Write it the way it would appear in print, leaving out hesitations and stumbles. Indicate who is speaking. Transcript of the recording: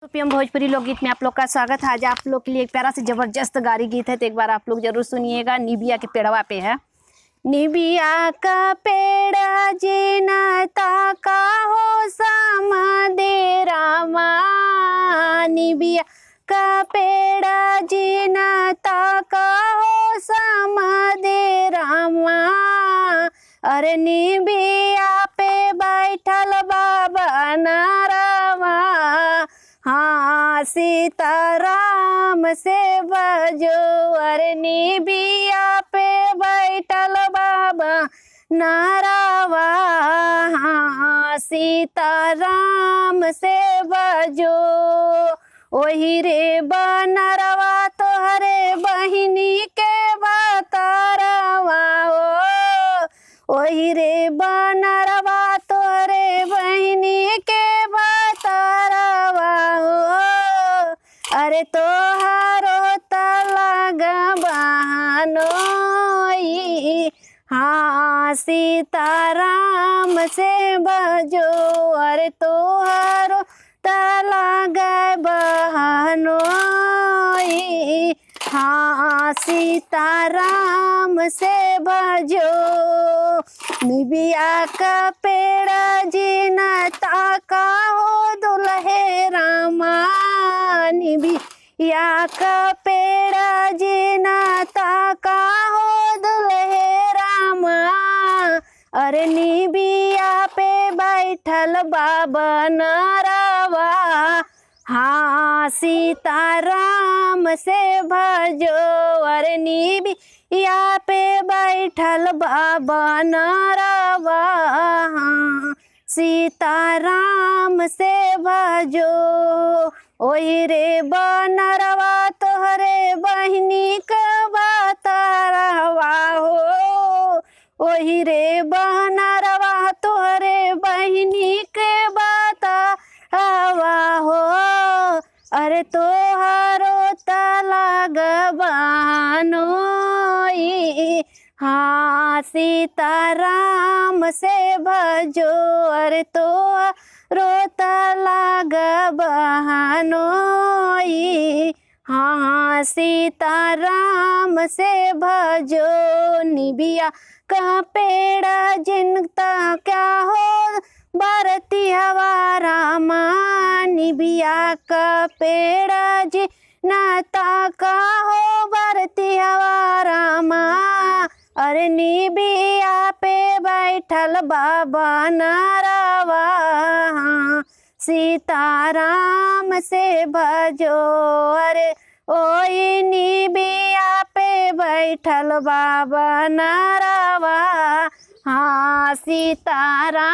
Speaker 1: PM Bhojpuri लोकगीत में आप लोग का स्वागत है। आज आप लोग के लिए एक प्यारा से जबरदस्त गारी गीत है, तो एक बार आप लोग जरूर सुनिएगा। निबिया के पेड़वा पे है। निबिया का पेड़ जीनता का हो समादे रामा, निबिया का पेड़ जीनता का हो समादे रामा। अरे निबिया पे बैठल बाबा नारावा, हाँ सीताराम से बजो। अरे निबिया पे बैठल बाबा नारावा, हाँ सीताराम से बजो। ओही रे बनरवा तोहरे बहिनी के बतारवा, ओही रे बनरवा तोहरे बहिनी के बतारवा। अरे तोहारो तलगा बहनोई, हाँ सीताराम से बजो। अरे तोहारो तलगा बहनोई, हाँ सीताराम से बजो। निबिया का पेड़ जीनता का हो दुल्हे रामा, निबिया का पेड़ जीनता का हो दुल्हे रामा। अरे निबिया पे बैठल बाबा नारावा, हाँ सीताराम से भजो। अरे निबिया पे बैठल बाबा नारावा, हाँ सीताराम से भजो। ओही रे बनरवा तोहरे बहिनी के बतारवा हो, ओही रे बनरवा तोहरे बहिनी के बतारवा हो। अरे तोहारो तलगा बहनोई, हाँ सीताराम से भजो। अरे तोहारो तलगा बहनोई, हाँ सीताराम से भजो। निबिया का पेड़ जिनता क्या हो बरती हवा रामा, निबिया का पेड़ जिनता का हो बरती हवा रामा। अरे निबिया पे बैठल बाबा नारावा, हाँ सीताराम से भजो। अरे ओई निबिया पे बैठल बाबा नारावा, हाँ सीताराम।